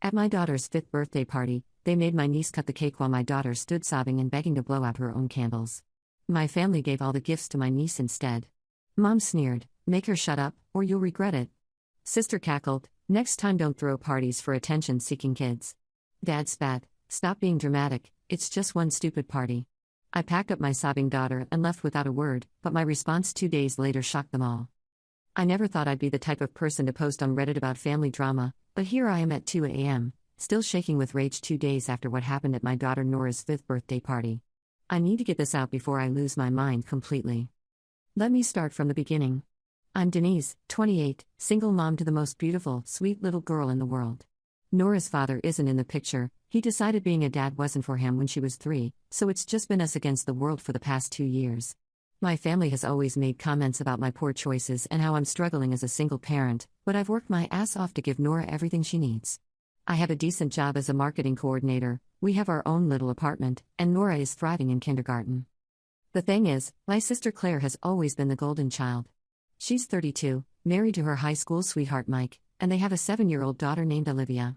At my daughter's 5th birthday party, they made my niece cut the cake while my daughter stood sobbing and begging to blow out her own candles. My family gave all the gifts to my niece instead. Mom sneered, "Make her shut up, or you'll regret it." Sister cackled, "Next time don't throw parties for attention-seeking kids." Dad spat, "Stop being dramatic, it's just one stupid party." I packed up my sobbing daughter and left without a word, but my response 2 days later shocked them all. I never thought I'd be the type of person to post on Reddit about family drama, but here I am at 2 a.m., still shaking with rage 2 days after what happened at my daughter Nora's 5th birthday party. I need to get this out before I lose my mind completely. Let me start from the beginning. I'm Denise, 28, single mom to the most beautiful, sweet little girl in the world. Nora's father isn't in the picture. He decided being a dad wasn't for him when she was 3, so it's just been us against the world for the past 2 years. My family has always made comments about my poor choices and how I'm struggling as a single parent, but I've worked my ass off to give Nora everything she needs. I have a decent job as a marketing coordinator, we have our own little apartment, and Nora is thriving in kindergarten. The thing is, my sister Claire has always been the golden child. She's 32, married to her high school sweetheart Mike, and they have a 7-year-old daughter named Olivia.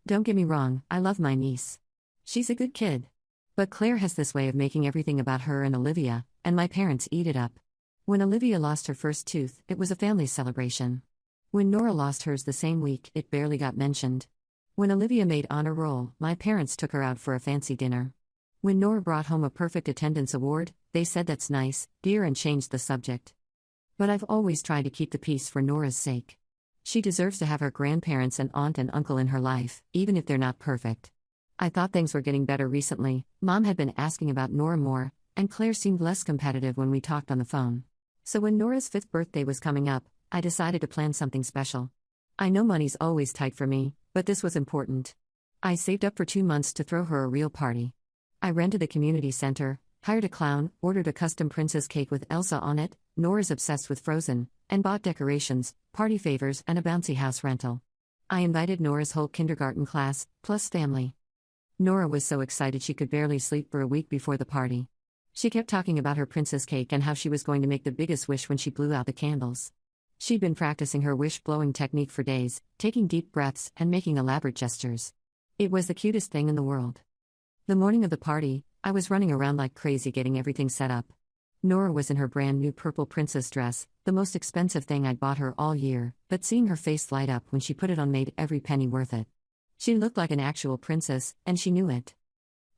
Don't get me wrong, I love my niece. She's a good kid. But Claire has this way of making everything about her and Olivia, and my parents eat it up. When Olivia lost her first tooth, it was a family celebration. When Nora lost hers the same week, it barely got mentioned. When Olivia made honor roll, my parents took her out for a fancy dinner. When Nora brought home a perfect attendance award, they said that's nice, dear, and changed the subject. But I've always tried to keep the peace for Nora's sake. She deserves to have her grandparents and aunt and uncle in her life, even if they're not perfect. I thought things were getting better recently. Mom had been asking about Nora more, and Claire seemed less competitive when we talked on the phone. So when Nora's 5th birthday was coming up, I decided to plan something special. I know money's always tight for me, but this was important. I saved up for 2 months to throw her a real party. I rented a community center, hired a clown, ordered a custom princess cake with Elsa on it, Nora's obsessed with Frozen, and bought decorations, party favors, and a bouncy house rental. I invited Nora's whole kindergarten class, plus family. Nora was so excited she could barely sleep for a week before the party. She kept talking about her princess cake and how she was going to make the biggest wish when she blew out the candles. She'd been practicing her wish-blowing technique for days, taking deep breaths and making elaborate gestures. It was the cutest thing in the world. The morning of the party, I was running around like crazy getting everything set up. Nora was in her brand new purple princess dress, the most expensive thing I'd bought her all year, but seeing her face light up when she put it on made every penny worth it. She looked like an actual princess, and she knew it.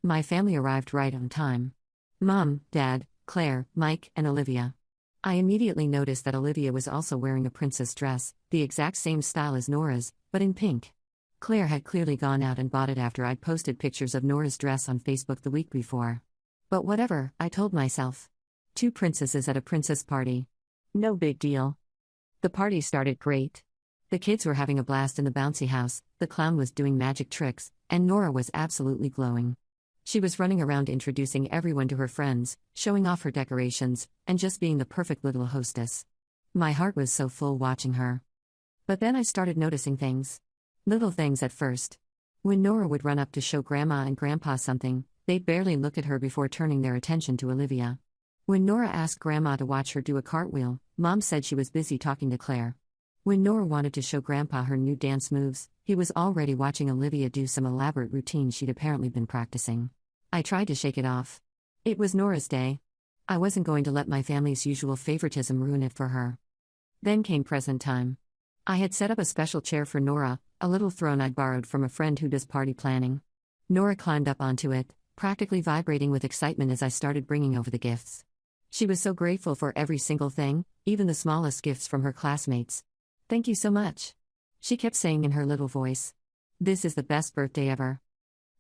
My family arrived right on time. Mom, Dad, Claire, Mike, and Olivia. I immediately noticed that Olivia was also wearing a princess dress, the exact same style as Nora's, but in pink. Claire had clearly gone out and bought it after I'd posted pictures of Nora's dress on Facebook the week before. But whatever, I told myself. 2 princesses at a princess party. No big deal. The party started great. The kids were having a blast in the bouncy house, the clown was doing magic tricks, and Nora was absolutely glowing. She was running around introducing everyone to her friends, showing off her decorations, and just being the perfect little hostess. My heart was so full watching her. But then I started noticing things. Little things at first. When Nora would run up to show Grandma and Grandpa something, they'd barely look at her before turning their attention to Olivia. When Nora asked Grandma to watch her do a cartwheel, Mom said she was busy talking to Claire. When Nora wanted to show Grandpa her new dance moves, he was already watching Olivia do some elaborate routine she'd apparently been practicing. I tried to shake it off. It was Nora's day. I wasn't going to let my family's usual favoritism ruin it for her. Then came present time. I had set up a special chair for Nora, a little throne I'd borrowed from a friend who does party planning. Nora climbed up onto it, practically vibrating with excitement as I started bringing over the gifts. She was so grateful for every single thing, even the smallest gifts from her classmates. "Thank you so much," she kept saying in her little voice. "This is the best birthday ever."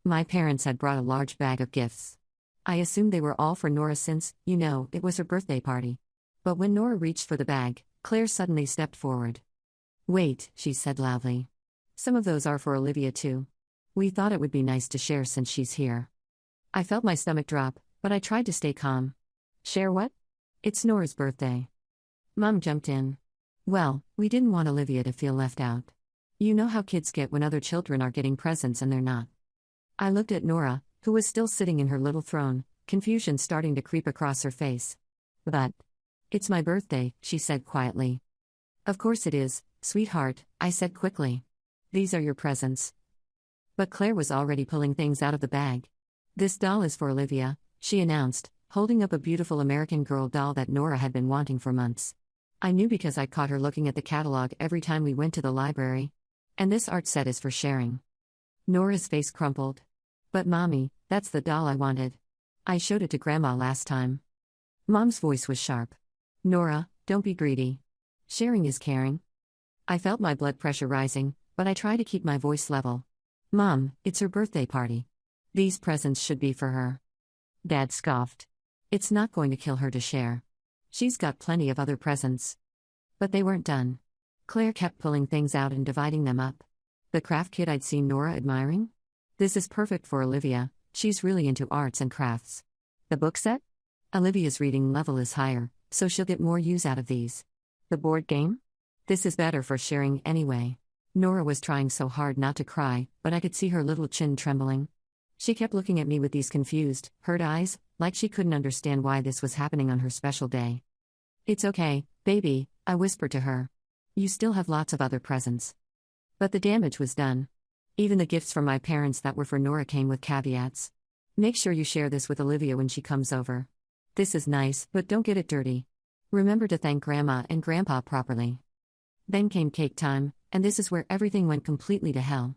My parents had brought a large bag of gifts. I assumed they were all for Nora since, it was her birthday party. But when Nora reached for the bag, Claire suddenly stepped forward. "Wait," she said loudly. "Some of those are for Olivia too. We thought it would be nice to share since she's here." I felt my stomach drop, but I tried to stay calm. "Share what?" "It's Nora's birthday." Mom jumped in. "Well, we didn't want Olivia to feel left out. You know how kids get when other children are getting presents and they're not." I looked at Nora, who was still sitting in her little throne, confusion starting to creep across her face. "But it's my birthday," she said quietly. "Of course it is, sweetheart," I said quickly. "These are your presents." But Claire was already pulling things out of the bag. "This doll is for Olivia," she announced, holding up a beautiful American Girl doll that Nora had been wanting for months. I knew because I caught her looking at the catalog every time we went to the library. "And this art set is for sharing." Nora's face crumpled. "But Mommy, that's the doll I wanted. I showed it to Grandma last time." Mom's voice was sharp. "Nora, don't be greedy. Sharing is caring." I felt my blood pressure rising, but I tried to keep my voice level. "Mom, it's her birthday party. These presents should be for her." Dad scoffed. "It's not going to kill her to share. She's got plenty of other presents." But they weren't done. Claire kept pulling things out and dividing them up. The craft kit I'd seen Nora admiring? "This is perfect for Olivia, she's really into arts and crafts." "The book set? Olivia's reading level is higher, so she'll get more use out of these." "The board game? This is better for sharing anyway." Nora was trying so hard not to cry, but I could see her little chin trembling. She kept looking at me with these confused, hurt eyes, like she couldn't understand why this was happening on her special day. "It's okay, baby," I whispered to her. "You still have lots of other presents." But the damage was done. Even the gifts from my parents that were for Nora came with caveats. "Make sure you share this with Olivia when she comes over. This is nice, but don't get it dirty. Remember to thank Grandma and Grandpa properly." Then came cake time, and this is where everything went completely to hell.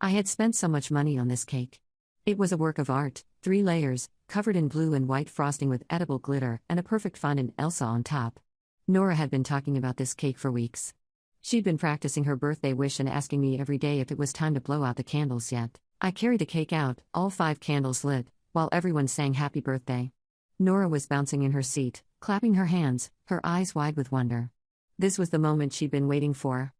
I had spent so much money on this cake. It was a work of art, 3 layers, covered in blue and white frosting with edible glitter and a perfect fondant Elsa on top. Nora had been talking about this cake for weeks. She'd been practicing her birthday wish and asking me every day if it was time to blow out the candles yet. I carried the cake out, all 5 candles lit, while everyone sang happy birthday. Nora was bouncing in her seat, clapping her hands, her eyes wide with wonder. This was the moment she'd been waiting for.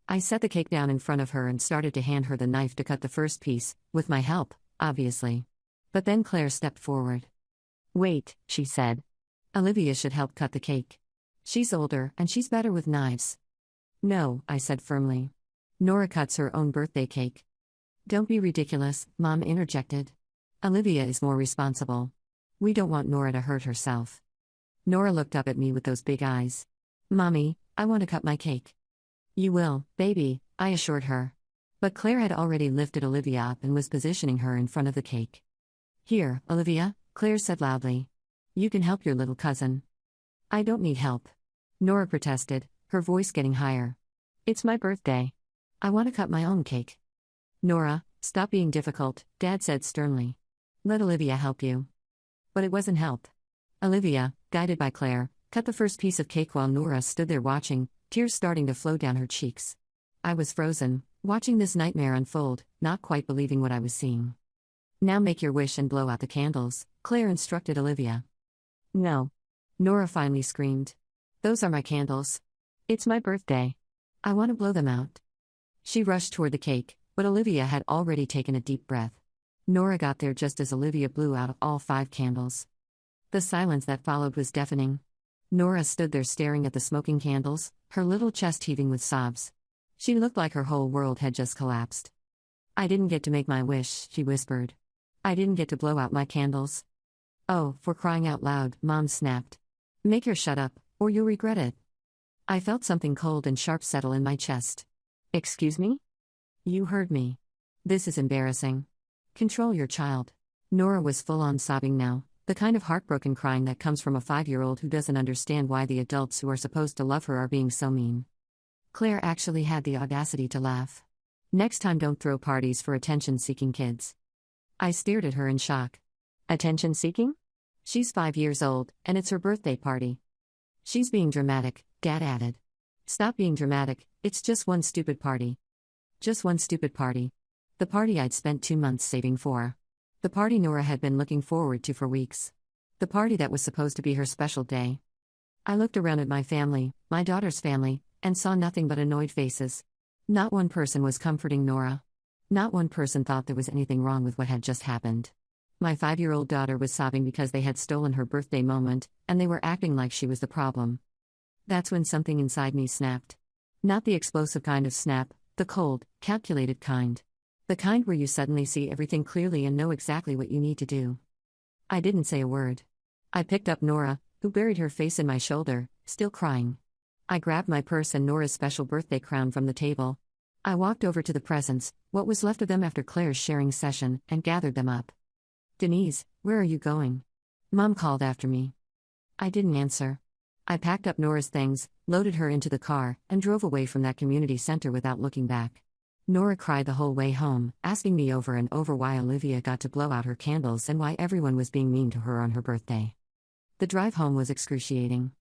I set the cake down in front of her and started to hand her the knife to cut the first piece, with my help, obviously. But then Claire stepped forward. "Wait," she said. "Olivia should help cut the cake. She's older and she's better with knives." "No," I said firmly. "Nora cuts her own birthday cake." "Don't be ridiculous," Mom interjected. "Olivia is more responsible. We don't want Nora to hurt herself." Nora looked up at me with those big eyes. "Mommy, I want to cut my cake." "You will, baby," I assured her. But Claire had already lifted Olivia up and was positioning her in front of the cake. "Here, Olivia," Claire said loudly. "You can help your little cousin." "I don't need help," Nora protested, her voice getting higher. "It's my birthday. I want to cut my own cake." "Nora, stop being difficult," Dad said sternly. "Let Olivia help you." But it wasn't help. Olivia, guided by Claire, cut the first piece of cake while Nora stood there watching, tears starting to flow down her cheeks. I was frozen, watching this nightmare unfold, not quite believing what I was seeing. "Now make your wish and blow out the candles," Claire instructed Olivia. "No." Nora finally screamed. "Those are my candles. It's my birthday. I want to blow them out." She rushed toward the cake, but Olivia had already taken a deep breath. Nora got there just as Olivia blew out all 5 candles. The silence that followed was deafening. Nora stood there staring at the smoking candles, her little chest heaving with sobs. She looked like her whole world had just collapsed. "I didn't get to make my wish," she whispered. "I didn't get to blow out my candles." "Oh, for crying out loud," Mom snapped. "Make her shut up, or you'll regret it." I felt something cold and sharp settle in my chest. "Excuse me?" "You heard me. This is embarrassing. Control your child." Nora was full-on sobbing now, the kind of heartbroken crying that comes from a 5-year-old who doesn't understand why the adults who are supposed to love her are being so mean. Claire actually had the audacity to laugh. "Next time don't throw parties for attention-seeking kids." I stared at her in shock. "Attention-seeking? She's 5 years old, and it's her birthday party." "She's being dramatic," Dad added. "Stop being dramatic, it's just one stupid party." Just one stupid party. The party I'd spent 2 months saving for. The party Nora had been looking forward to for weeks. The party that was supposed to be her special day. I looked around at my family, my daughter's family, and saw nothing but annoyed faces. Not one person was comforting Nora. Not one person thought there was anything wrong with what had just happened. My 5-year-old daughter was sobbing because they had stolen her birthday moment, and they were acting like she was the problem. That's when something inside me snapped. Not the explosive kind of snap, the cold, calculated kind. The kind where you suddenly see everything clearly and know exactly what you need to do. I didn't say a word. I picked up Nora, who buried her face in my shoulder, still crying. I grabbed my purse and Nora's special birthday crown from the table. I walked over to the presents, what was left of them after Claire's sharing session, and gathered them up. Denise, where are you going? Mom called after me. I didn't answer. I packed up Nora's things, loaded her into the car, and drove away from that community center without looking back. Nora cried the whole way home, asking me over and over why Olivia got to blow out her candles and why everyone was being mean to her on her birthday. The drive home was excruciating.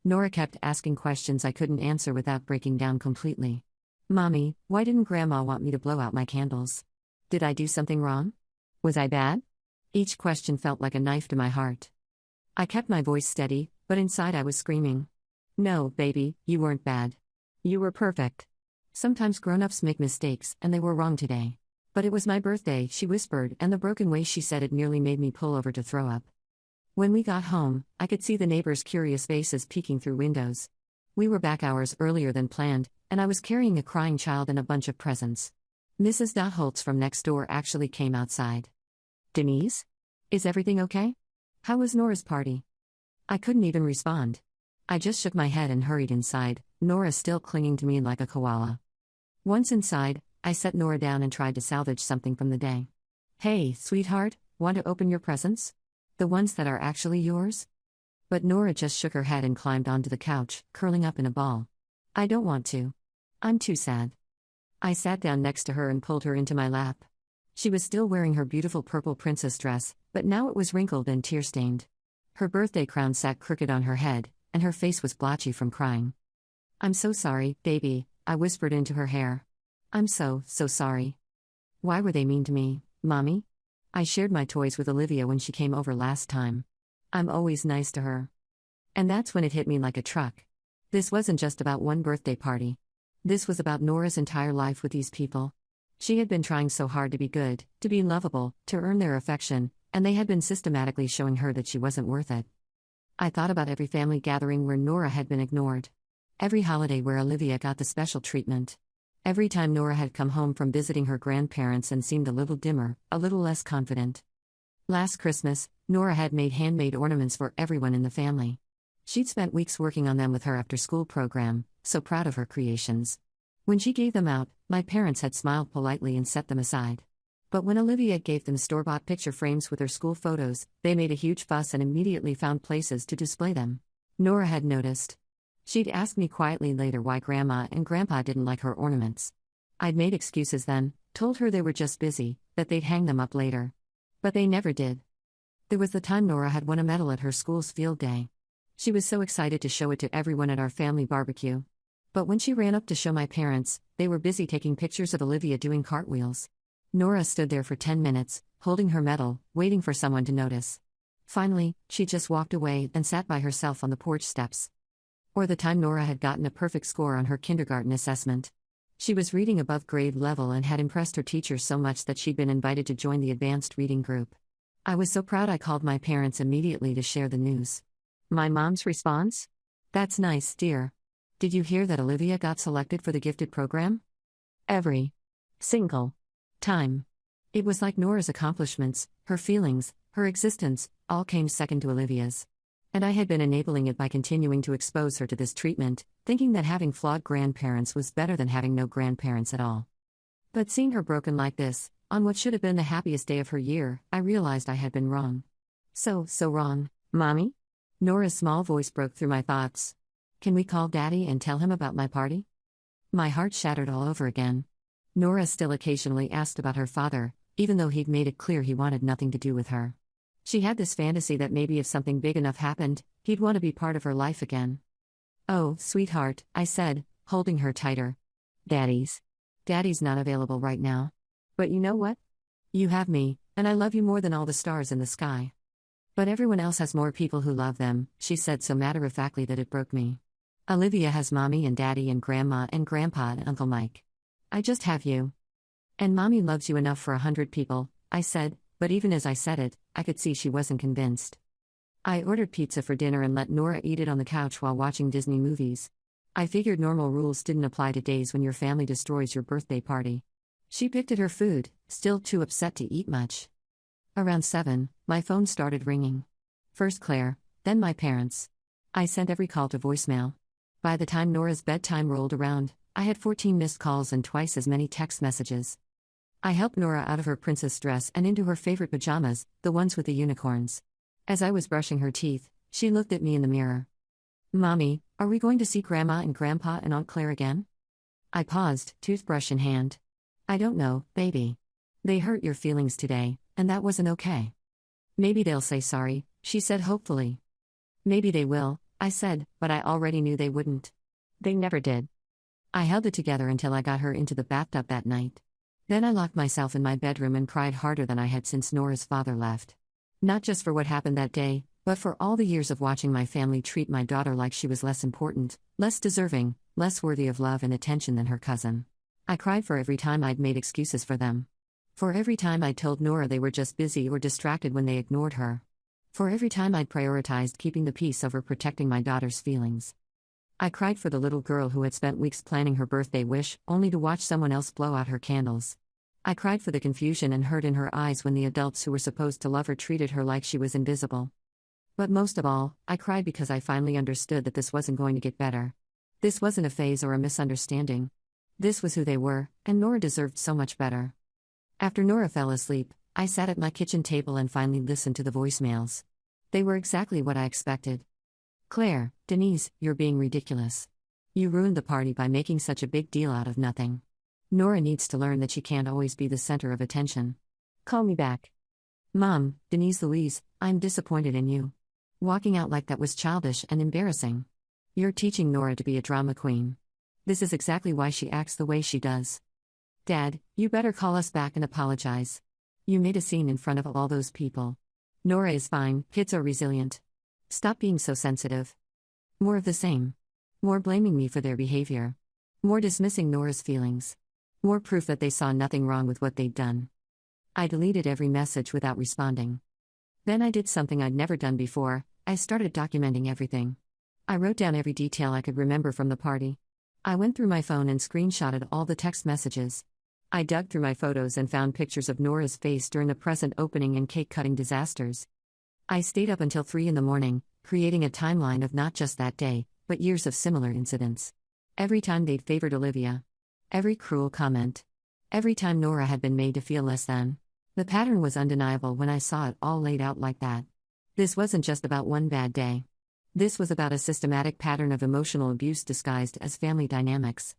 Nora kept asking questions I couldn't answer without breaking down completely. Mommy, why didn't Grandma want me to blow out my candles? Did I do something wrong? Was I bad? Each question felt like a knife to my heart. I kept my voice steady, but inside I was screaming. No, baby, you weren't bad. You were perfect. Sometimes grown-ups make mistakes, and they were wrong today. But it was my birthday, she whispered, and the broken way she said it nearly made me pull over to throw up. When we got home, I could see the neighbors' curious faces peeking through windows. We were back hours earlier than planned, and I was carrying a crying child and a bunch of presents. Mrs. Holtz from next door actually came outside. Denise? Is everything okay? How was Nora's party? I couldn't even respond. I just shook my head and hurried inside, Nora still clinging to me like a koala. Once inside, I set Nora down and tried to salvage something from the day. Hey, sweetheart, want to open your presents? The ones that are actually yours? But Nora just shook her head and climbed onto the couch, curling up in a ball. I don't want to. I'm too sad. I sat down next to her and pulled her into my lap. She was still wearing her beautiful purple princess dress, but now it was wrinkled and tear-stained. Her birthday crown sat crooked on her head, and her face was blotchy from crying. I'm so sorry, baby, I whispered into her hair. I'm so sorry. Why were they mean to me, Mommy? I shared my toys with Olivia when she came over last time. I'm always nice to her. And that's when it hit me like a truck. This wasn't just about one birthday party. This was about Nora's entire life with these people. She had been trying so hard to be good, to be lovable, to earn their affection, and they had been systematically showing her that she wasn't worth it. I thought about every family gathering where Nora had been ignored. Every holiday where Olivia got the special treatment. Every time Nora had come home from visiting her grandparents and seemed a little dimmer, a little less confident. Last Christmas, Nora had made handmade ornaments for everyone in the family. She'd spent weeks working on them with her after-school program, so proud of her creations. When she gave them out, my parents had smiled politely and set them aside. But when Olivia gave them store-bought picture frames with her school photos, they made a huge fuss and immediately found places to display them. Nora had noticed. She'd asked me quietly later why Grandma and Grandpa didn't like her ornaments. I'd made excuses then, told her they were just busy, that they'd hang them up later. But they never did. There was the time Nora had won a medal at her school's field day. She was so excited to show it to everyone at our family barbecue. But when she ran up to show my parents, they were busy taking pictures of Olivia doing cartwheels. Nora stood there for 10 minutes, holding her medal, waiting for someone to notice. Finally, she just walked away and sat by herself on the porch steps. Or the time Nora had gotten a perfect score on her kindergarten assessment. She was reading above grade level and had impressed her teacher so much that she'd been invited to join the advanced reading group. I was so proud I called my parents immediately to share the news. My mom's response? That's nice, dear. Did you hear that Olivia got selected for the gifted program? Every single time. It was like Nora's accomplishments, her feelings, her existence, all came second to Olivia's. And I had been enabling it by continuing to expose her to this treatment, thinking that having flawed grandparents was better than having no grandparents at all. But seeing her broken like this, on what should have been the happiest day of her year, I realized I had been wrong. So wrong, Mommy? Nora's small voice broke through my thoughts. Can we call Daddy and tell him about my party? My heart shattered all over again. Nora still occasionally asked about her father, even though he'd made it clear he wanted nothing to do with her. She had this fantasy that maybe if something big enough happened, he'd want to be part of her life again. Oh, sweetheart, I said, holding her tighter. Daddy's not available right now. But you know what? You have me, and I love you more than all the stars in the sky. But everyone else has more people who love them, she said so matter-of-factly that it broke me. Olivia has Mommy and Daddy and Grandma and Grandpa and Uncle Mike. I just have you. And Mommy loves you enough for 100 people, I said, but even as I said it, I could see she wasn't convinced. I ordered pizza for dinner and let Nora eat it on the couch while watching Disney movies. I figured normal rules didn't apply to days when your family destroys your birthday party. She picked at her food, still too upset to eat much. Around 7, my phone started ringing. First Claire, then my parents. I sent every call to voicemail. By the time Nora's bedtime rolled around, I had 14 missed calls and twice as many text messages. I helped Nora out of her princess dress and into her favorite pajamas, the ones with the unicorns. As I was brushing her teeth, she looked at me in the mirror. "Mommy, are we going to see Grandma and Grandpa and Aunt Claire again?" I paused, toothbrush in hand. "I don't know, baby. They hurt your feelings today, and that wasn't okay." "Maybe they'll say sorry," she said hopefully. "Maybe they will," I said, but I already knew they wouldn't. They never did. I held it together until I got her into the bathtub that night. Then I locked myself in my bedroom and cried harder than I had since Nora's father left. Not just for what happened that day, but for all the years of watching my family treat my daughter like she was less important, less deserving, less worthy of love and attention than her cousin. I cried for every time I'd made excuses for them. For every time I'd told Nora they were just busy or distracted when they ignored her. For every time I'd prioritized keeping the peace over protecting my daughter's feelings. I cried for the little girl who had spent weeks planning her birthday wish, only to watch someone else blow out her candles. I cried for the confusion and hurt in her eyes when the adults who were supposed to love her treated her like she was invisible. But most of all, I cried because I finally understood that this wasn't going to get better. This wasn't a phase or a misunderstanding. This was who they were, and Nora deserved so much better. After Nora fell asleep, I sat at my kitchen table and finally listened to the voicemails. They were exactly what I expected. "Claire, Denise, you're being ridiculous. You ruined the party by making such a big deal out of nothing. Nora needs to learn that she can't always be the center of attention. Call me back." "Mom, Denise Louise, I'm disappointed in you. Walking out like that was childish and embarrassing. You're teaching Nora to be a drama queen. This is exactly why she acts the way she does. Dad, you better call us back and apologize. You made a scene in front of all those people. Nora is fine, kids are resilient. Stop being so sensitive." More of the same. More blaming me for their behavior. More dismissing Nora's feelings. More proof that they saw nothing wrong with what they'd done. I deleted every message without responding. Then I did something I'd never done before. I started documenting everything. I wrote down every detail I could remember from the party. I went through my phone and screenshotted all the text messages. I dug through my photos and found pictures of Nora's face during the present opening and cake-cutting disasters. I stayed up until 3 in the morning, creating a timeline of not just that day, but years of similar incidents. Every time they'd favored Olivia. Every cruel comment. Every time Nora had been made to feel less than. The pattern was undeniable when I saw it all laid out like that. This wasn't just about one bad day. This was about a systematic pattern of emotional abuse disguised as family dynamics.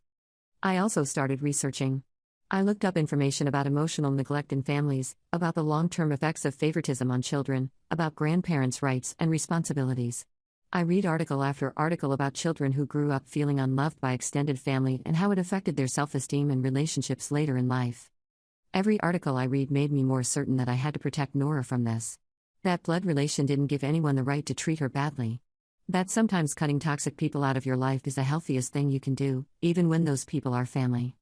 I also started researching. I looked up information about emotional neglect in families, about the long-term effects of favoritism on children, about grandparents' rights and responsibilities. I read article after article about children who grew up feeling unloved by extended family and how it affected their self-esteem and relationships later in life. Every article I read made me more certain that I had to protect Nora from this. That blood relation didn't give anyone the right to treat her badly. That sometimes cutting toxic people out of your life is the healthiest thing you can do, even when those people are family.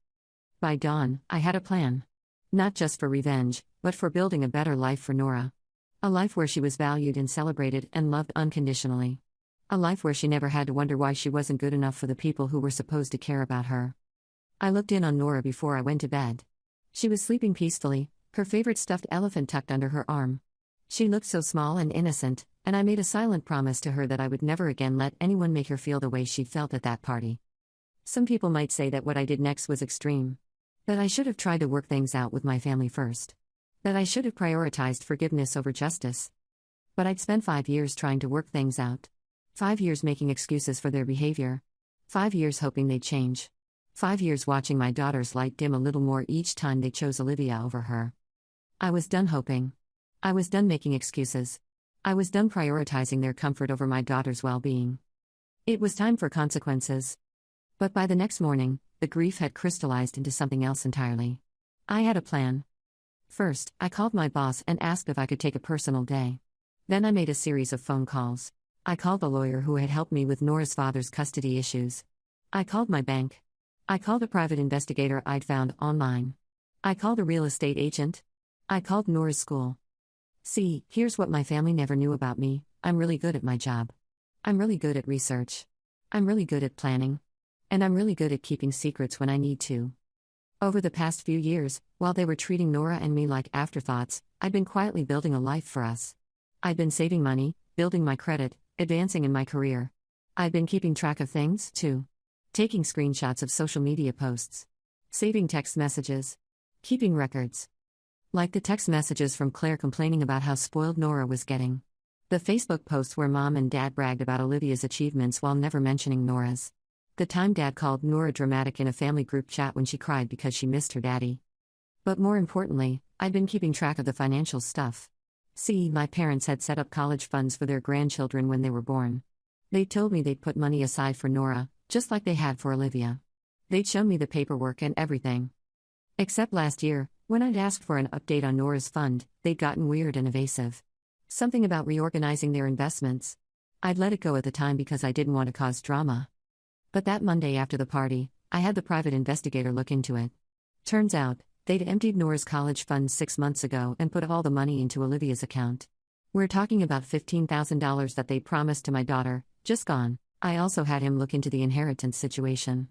By dawn, I had a plan. Not just for revenge, but for building a better life for Nora. A life where she was valued and celebrated and loved unconditionally. A life where she never had to wonder why she wasn't good enough for the people who were supposed to care about her. I looked in on Nora before I went to bed. She was sleeping peacefully, her favorite stuffed elephant tucked under her arm. She looked so small and innocent, and I made a silent promise to her that I would never again let anyone make her feel the way she felt at that party. Some people might say that what I did next was extreme. That I should have tried to work things out with my family first. That I should have prioritized forgiveness over justice. But I'd spent 5 years trying to work things out. 5 years making excuses for their behavior. 5 years hoping they'd change. 5 years watching my daughter's light dim a little more each time they chose Olivia over her. I was done hoping. I was done making excuses. I was done prioritizing their comfort over my daughter's well-being. It was time for consequences. But by the next morning, the grief had crystallized into something else entirely. I had a plan. First, I called my boss and asked if I could take a personal day. Then I made a series of phone calls. I called the lawyer who had helped me with Nora's father's custody issues. I called my bank. I called a private investigator I'd found online. I called a real estate agent. I called Nora's school. See, here's what my family never knew about me: I'm really good at my job. I'm really good at research. I'm really good at planning. And I'm really good at keeping secrets when I need to. Over the past few years, while they were treating Nora and me like afterthoughts, I'd been quietly building a life for us. I'd been saving money, building my credit, advancing in my career. I'd been keeping track of things, too. taking screenshots of social media posts, saving text messages, keeping records. Like the text messages from Claire complaining about how spoiled Nora was getting. The Facebook posts where mom and dad bragged about Olivia's achievements while never mentioning Nora's. The time dad called Nora dramatic in a family group chat when she cried because she missed her daddy. But more importantly, I'd been keeping track of the financial stuff. See, my parents had set up college funds for their grandchildren when they were born. They told me they'd put money aside for Nora, just like they had for Olivia. They'd shown me the paperwork and everything. Except last year, when I'd asked for an update on Nora's fund, they'd gotten weird and evasive. Something about reorganizing their investments. I'd let it go at the time because I didn't want to cause drama. But that Monday after the party, I had the private investigator look into it. Turns out, they'd emptied Nora's college fund 6 months ago and put all the money into Olivia's account. We're talking about $15,000 that they promised to my daughter, just gone. I also had him look into the inheritance situation.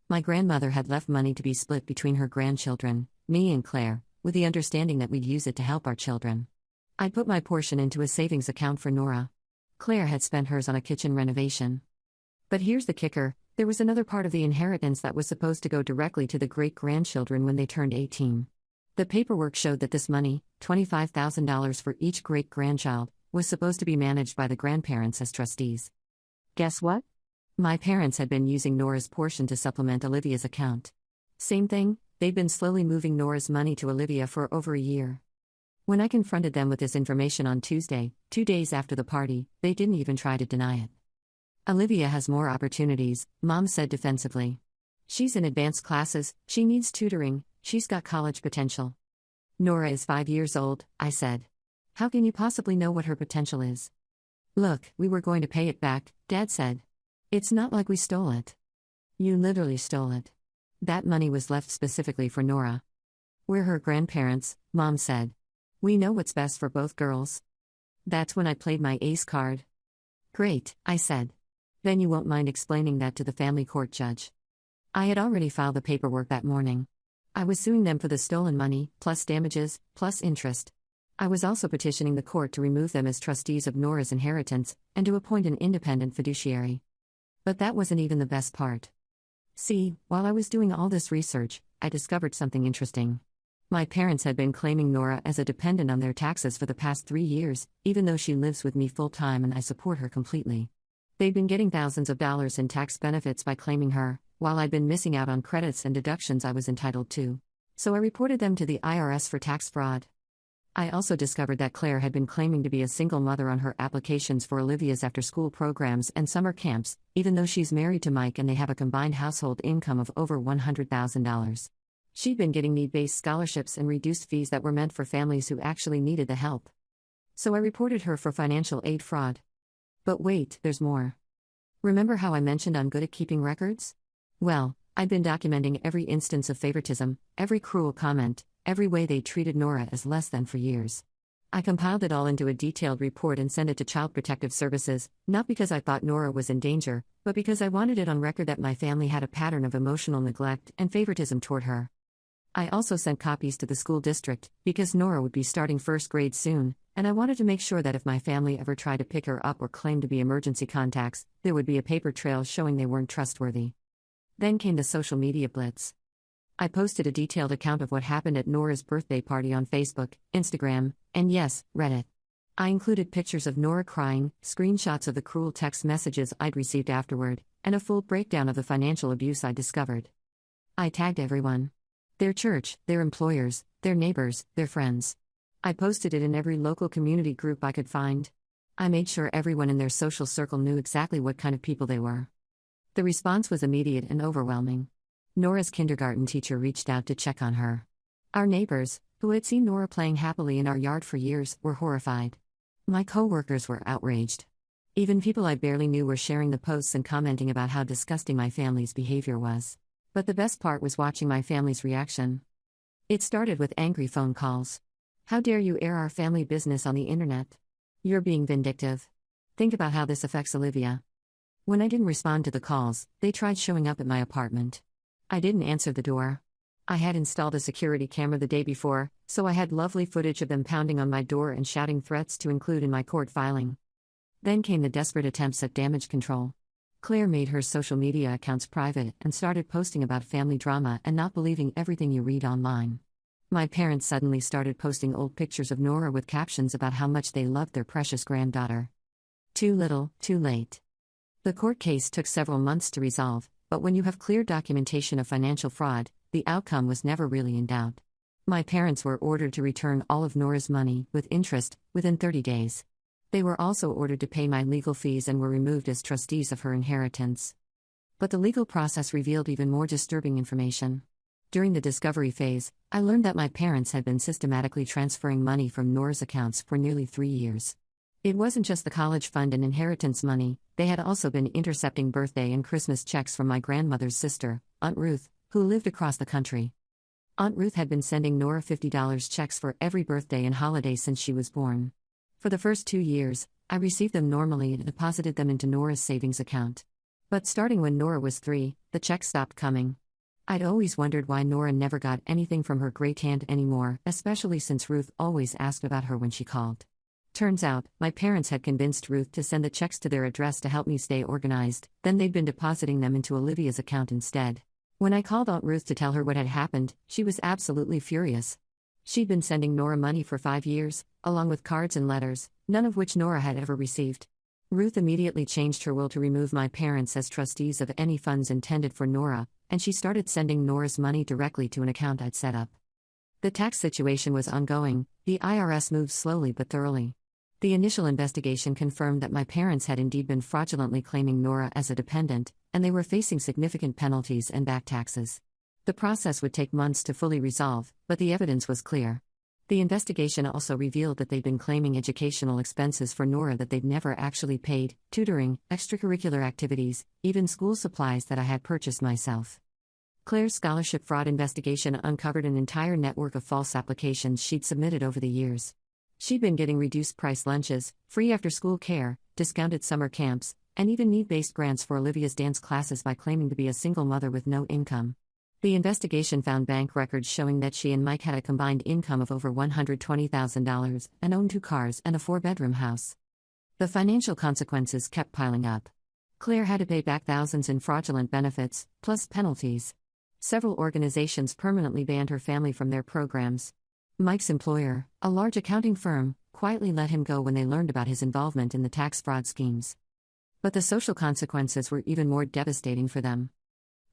My grandmother had left money to be split between her grandchildren, me and Claire, with the understanding that we'd use it to help our children. I'd put my portion into a savings account for Nora. Claire had spent hers on a kitchen renovation. But here's the kicker, there was another part of the inheritance that was supposed to go directly to the great-grandchildren when they turned 18. The paperwork showed that this money, $25,000 for each great-grandchild, was supposed to be managed by the grandparents as trustees. Guess what? My parents had been using Nora's portion to supplement Olivia's account. Same thing, they'd been slowly moving Nora's money to Olivia for over a year. When I confronted them with this information on Tuesday, 2 days after the party, they didn't even try to deny it. Olivia has more opportunities, Mom said defensively. She's in advanced classes, she needs tutoring, she's got college potential. Nora is 5 years old, I said. How can you possibly know what her potential is? Look, we were going to pay it back, Dad said. It's not like we stole it. You literally stole it. That money was left specifically for Nora. We're her grandparents, Mom said. We know what's best for both girls. That's when I played my ace card. Great, I said. Then you won't mind explaining that to the family court judge. I had already filed the paperwork that morning. I was suing them for the stolen money, plus damages, plus interest. I was also petitioning the court to remove them as trustees of Nora's inheritance, and to appoint an independent fiduciary. But that wasn't even the best part. See, while I was doing all this research, I discovered something interesting. My parents had been claiming Nora as a dependent on their taxes for the past 3 years, even though she lives with me full-time and I support her completely. They'd been getting thousands of dollars in tax benefits by claiming her, while I'd been missing out on credits and deductions I was entitled to. So I reported them to the IRS for tax fraud. I also discovered that Claire had been claiming to be a single mother on her applications for Olivia's after-school programs and summer camps, even though she's married to Mike and they have a combined household income of over $100,000. She'd been getting need-based scholarships and reduced fees that were meant for families who actually needed the help. So I reported her for financial aid fraud. But wait, there's more. Remember how I mentioned I'm good at keeping records? Well, I'd been documenting every instance of favoritism, every cruel comment, every way they treated Nora as less than for years. I compiled it all into a detailed report and sent it to Child Protective Services, not because I thought Nora was in danger, but because I wanted it on record that my family had a pattern of emotional neglect and favoritism toward her. I also sent copies to the school district, because Nora would be starting first grade soon, and I wanted to make sure that if my family ever tried to pick her up or claimed to be emergency contacts, there would be a paper trail showing they weren't trustworthy. Then came the social media blitz. I posted a detailed account of what happened at Nora's birthday party on Facebook, Instagram, and yes, Reddit. I included pictures of Nora crying, screenshots of the cruel text messages I'd received afterward, and a full breakdown of the financial abuse I discovered. I tagged everyone. Their church, their employers, their neighbors, their friends. I posted it in every local community group I could find. I made sure everyone in their social circle knew exactly what kind of people they were. The response was immediate and overwhelming. Nora's kindergarten teacher reached out to check on her. Our neighbors, who had seen Nora playing happily in our yard for years, were horrified. My co-workers were outraged. Even people I barely knew were sharing the posts and commenting about how disgusting my family's behavior was. But the best part was watching my family's reaction. It started with angry phone calls. How dare you air our family business on the internet? You're being vindictive. Think about how this affects Olivia. When I didn't respond to the calls, they tried showing up at my apartment. I didn't answer the door. I had installed a security camera the day before, so I had lovely footage of them pounding on my door and shouting threats to include in my court filing. Then came the desperate attempts at damage control. Claire made her social media accounts private and started posting about family drama and not believing everything you read online. My parents suddenly started posting old pictures of Nora with captions about how much they loved their precious granddaughter. Too little, too late. The court case took several months to resolve, but when you have clear documentation of financial fraud, the outcome was never really in doubt. My parents were ordered to return all of Nora's money, with interest, within 30 days. They were also ordered to pay my legal fees and were removed as trustees of her inheritance. But the legal process revealed even more disturbing information. During the discovery phase, I learned that my parents had been systematically transferring money from Nora's accounts for nearly 3 years. It wasn't just the college fund and inheritance money, they had also been intercepting birthday and Christmas checks from my grandmother's sister, Aunt Ruth, who lived across the country. Aunt Ruth had been sending Nora $50 checks for every birthday and holiday since she was born. For the first 2 years, I received them normally and deposited them into Nora's savings account. But starting when Nora was 3, the checks stopped coming. I'd always wondered why Nora never got anything from her great aunt anymore, especially since Ruth always asked about her when she called. Turns out, my parents had convinced Ruth to send the checks to their address to help me stay organized, then they'd been depositing them into Olivia's account instead. When I called Aunt Ruth to tell her what had happened, she was absolutely furious. She'd been sending Nora money for 5 years, along with cards and letters, none of which Nora had ever received. Ruth immediately changed her will to remove my parents as trustees of any funds intended for Nora, and she started sending Nora's money directly to an account I'd set up. The tax situation was ongoing, the IRS moved slowly but thoroughly. The initial investigation confirmed that my parents had indeed been fraudulently claiming Nora as a dependent, and they were facing significant penalties and back taxes. The process would take months to fully resolve, but the evidence was clear. The investigation also revealed that they'd been claiming educational expenses for Nora that they'd never actually paid, tutoring, extracurricular activities, even school supplies that I had purchased myself. Claire's scholarship fraud investigation uncovered an entire network of false applications she'd submitted over the years. She'd been getting reduced-price lunches, free after-school care, discounted summer camps, and even need-based grants for Olivia's dance classes by claiming to be a single mother with no income. The investigation found bank records showing that she and Mike had a combined income of over $120,000 and owned 2 cars and a 4-bedroom house. The financial consequences kept piling up. Claire had to pay back thousands in fraudulent benefits, plus penalties. Several organizations permanently banned her family from their programs. Mike's employer, a large accounting firm, quietly let him go when they learned about his involvement in the tax fraud schemes. But the social consequences were even more devastating for them.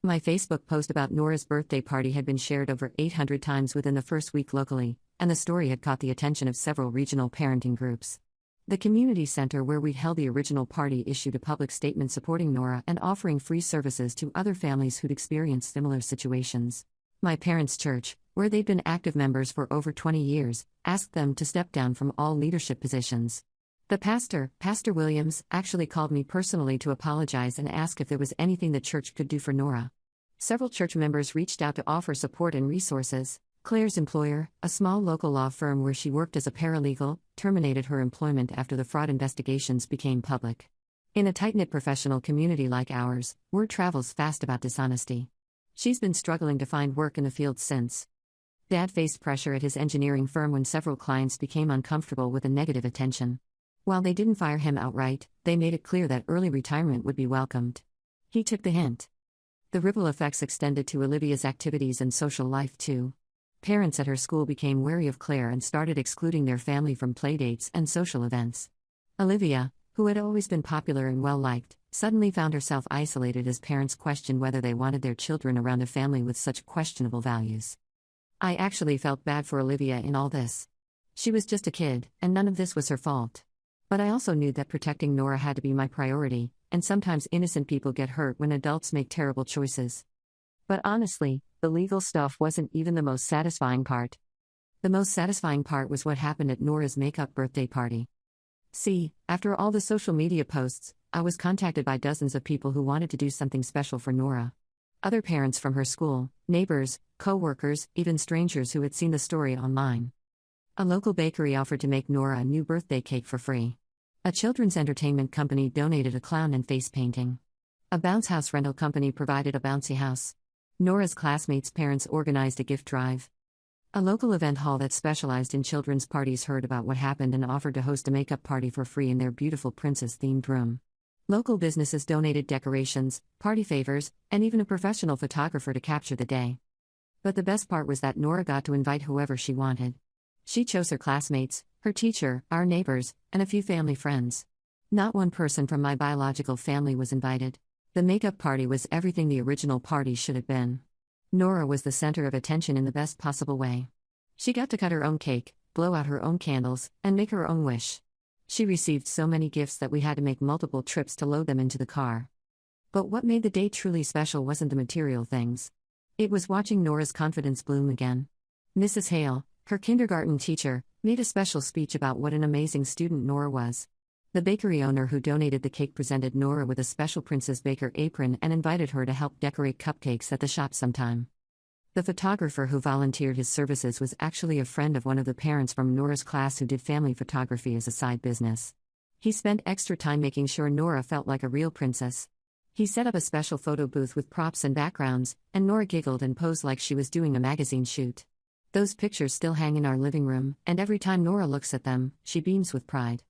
My Facebook post about Nora's birthday party had been shared over 800 times within the first week locally, and the story had caught the attention of several regional parenting groups. The community center where we'd held the original party issued a public statement supporting Nora and offering free services to other families who'd experienced similar situations. My parents' church, where they'd been active members for over 20 years, asked them to step down from all leadership positions. The pastor, Pastor Williams, actually called me personally to apologize and ask if there was anything the church could do for Nora. Several church members reached out to offer support and resources. Claire's employer, a small local law firm where she worked as a paralegal, terminated her employment after the fraud investigations became public. In a tight-knit professional community like ours, word travels fast about dishonesty. She's been struggling to find work in the field since. Dad faced pressure at his engineering firm when several clients became uncomfortable with the negative attention. While they didn't fire him outright, they made it clear that early retirement would be welcomed. He took the hint. The ripple effects extended to Olivia's activities and social life too. Parents at her school became wary of Claire and started excluding their family from playdates and social events. Olivia, who had always been popular and well-liked, suddenly found herself isolated as parents questioned whether they wanted their children around a family with such questionable values. I actually felt bad for Olivia in all this. She was just a kid, and none of this was her fault. But I also knew that protecting Nora had to be my priority, and sometimes innocent people get hurt when adults make terrible choices. But honestly, the legal stuff wasn't even the most satisfying part. The most satisfying part was what happened at Nora's makeup birthday party. See, after all the social media posts, I was contacted by dozens of people who wanted to do something special for Nora. Other parents from her school, neighbors, co-workers, even strangers who had seen the story online. A local bakery offered to make Nora a new birthday cake for free. A children's entertainment company donated a clown and face painting. A bounce house rental company provided a bouncy house. Nora's classmates' parents organized a gift drive. A local event hall that specialized in children's parties heard about what happened and offered to host a makeup party for free in their beautiful princess-themed room. Local businesses donated decorations, party favors, and even a professional photographer to capture the day. But the best part was that Nora got to invite whoever she wanted. She chose her classmates, her teacher, our neighbors, and a few family friends. Not one person from my biological family was invited. The makeup party was everything the original party should have been. Nora was the center of attention in the best possible way. She got to cut her own cake, blow out her own candles, and make her own wish. She received so many gifts that we had to make multiple trips to load them into the car. But what made the day truly special wasn't the material things. It was watching Nora's confidence bloom again. Mrs. Hale, her kindergarten teacher, made a special speech about what an amazing student Nora was. The bakery owner who donated the cake presented Nora with a special Princess Baker apron and invited her to help decorate cupcakes at the shop sometime. The photographer who volunteered his services was actually a friend of one of the parents from Nora's class who did family photography as a side business. He spent extra time making sure Nora felt like a real princess. He set up a special photo booth with props and backgrounds, and Nora giggled and posed like she was doing a magazine shoot. Those pictures still hang in our living room, and every time Nora looks at them, she beams with pride.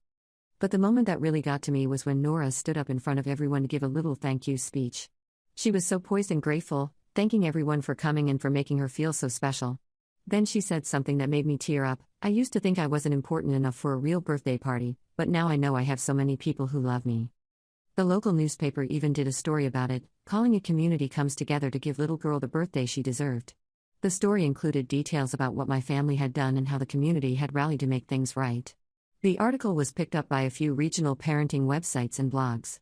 But the moment that really got to me was when Nora stood up in front of everyone to give a little thank you speech. She was so poised and grateful, thanking everyone for coming and for making her feel so special. Then she said something that made me tear up. I used to think I wasn't important enough for a real birthday party, but now I know I have so many people who love me. The local newspaper even did a story about it, calling it "Community Comes Together to Give Little Girl the Birthday She Deserved." The story included details about what my family had done and how the community had rallied to make things right. The article was picked up by a few regional parenting websites and blogs.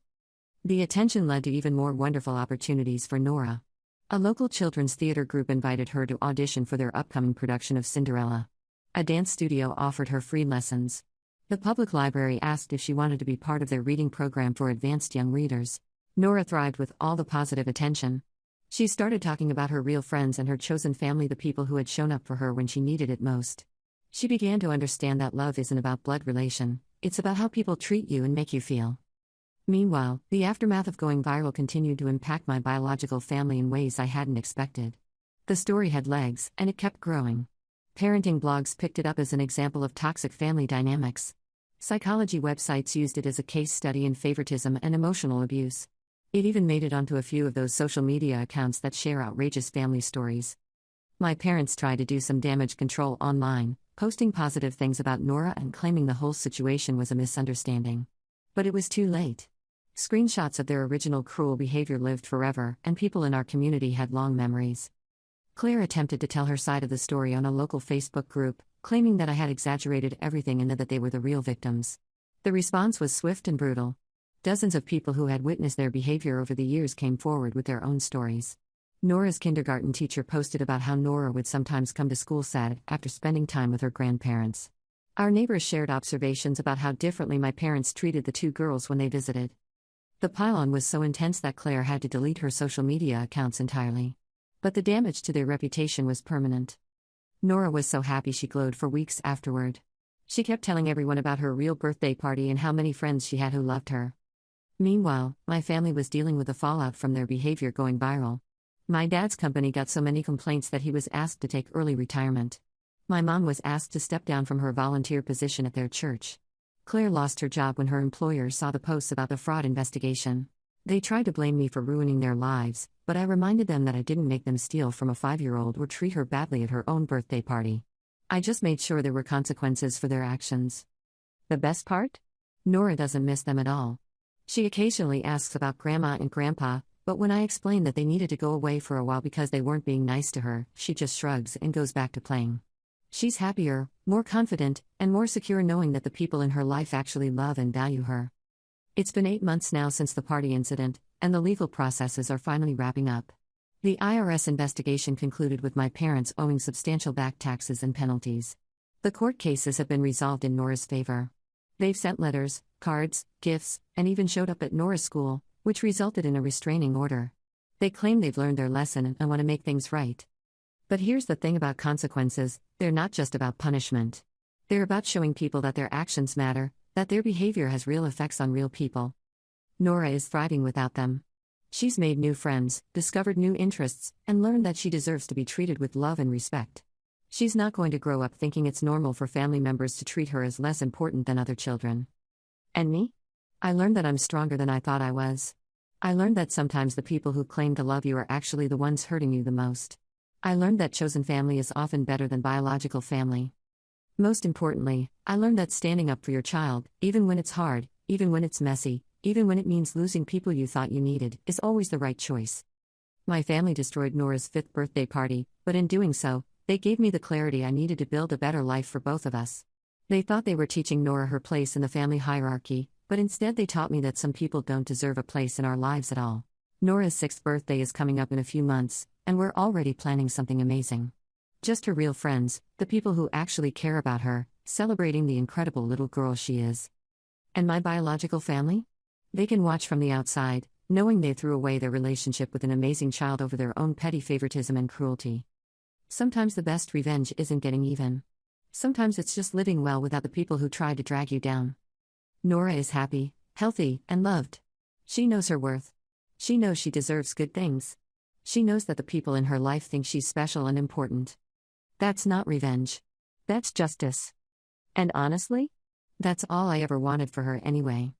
The attention led to even more wonderful opportunities for Nora. A local children's theater group invited her to audition for their upcoming production of Cinderella. A dance studio offered her free lessons. The public library asked if she wanted to be part of their reading program for advanced young readers. Nora thrived with all the positive attention. She started talking about her real friends and her chosen family, the people who had shown up for her when she needed it most. She began to understand that love isn't about blood relation, it's about how people treat you and make you feel. Meanwhile, the aftermath of going viral continued to impact my biological family in ways I hadn't expected. The story had legs, and it kept growing. Parenting blogs picked it up as an example of toxic family dynamics. Psychology websites used it as a case study in favoritism and emotional abuse. It even made it onto a few of those social media accounts that share outrageous family stories. My parents tried to do some damage control online, posting positive things about Nora and claiming the whole situation was a misunderstanding. But it was too late. Screenshots of their original cruel behavior lived forever, and people in our community had long memories. Claire attempted to tell her side of the story on a local Facebook group, claiming that I had exaggerated everything and that they were the real victims. The response was swift and brutal. Dozens of people who had witnessed their behavior over the years came forward with their own stories. Nora's kindergarten teacher posted about how Nora would sometimes come to school sad after spending time with her grandparents. Our neighbors shared observations about how differently my parents treated the two girls when they visited. The pile-on was so intense that Claire had to delete her social media accounts entirely. But the damage to their reputation was permanent. Nora was so happy she glowed for weeks afterward. She kept telling everyone about her real birthday party and how many friends she had who loved her. Meanwhile, my family was dealing with the fallout from their behavior going viral. My dad's company got so many complaints that he was asked to take early retirement. My mom was asked to step down from her volunteer position at their church. Claire lost her job when her employers saw the posts about the fraud investigation. They tried to blame me for ruining their lives, but I reminded them that I didn't make them steal from a 5-year-old or treat her badly at her own birthday party. I just made sure there were consequences for their actions. The best part? Nora doesn't miss them at all. She occasionally asks about Grandma and Grandpa, but when I explain that they needed to go away for a while because they weren't being nice to her, she just shrugs and goes back to playing. She's happier, more confident, and more secure knowing that the people in her life actually love and value her. It's been 8 months now since the party incident, and the legal processes are finally wrapping up. The IRS investigation concluded with my parents owing substantial back taxes and penalties. The court cases have been resolved in Nora's favor. They've sent letters, cards, gifts, and even showed up at Nora's school, which resulted in a restraining order. They claim they've learned their lesson and want to make things right. But here's the thing about consequences, they're not just about punishment. They're about showing people that their actions matter, that their behavior has real effects on real people. Nora is thriving without them. She's made new friends, discovered new interests, and learned that she deserves to be treated with love and respect. She's not going to grow up thinking it's normal for family members to treat her as less important than other children. And me? I learned that I'm stronger than I thought I was. I learned that sometimes the people who claim to love you are actually the ones hurting you the most. I learned that chosen family is often better than biological family. Most importantly, I learned that standing up for your child, even when it's hard, even when it's messy, even when it means losing people you thought you needed, is always the right choice. My family destroyed Nora's 5th birthday party, but in doing so, they gave me the clarity I needed to build a better life for both of us. They thought they were teaching Nora her place in the family hierarchy, but instead they taught me that some people don't deserve a place in our lives at all. Nora's 6th birthday is coming up in a few months, and we're already planning something amazing. Just her real friends, the people who actually care about her, celebrating the incredible little girl she is. And my biological family? They can watch from the outside, knowing they threw away their relationship with an amazing child over their own petty favoritism and cruelty. Sometimes the best revenge isn't getting even. Sometimes it's just living well without the people who try to drag you down. Nora is happy, healthy, and loved. She knows her worth. She knows she deserves good things. She knows that the people in her life think she's special and important. That's not revenge. That's justice. And honestly, that's all I ever wanted for her anyway.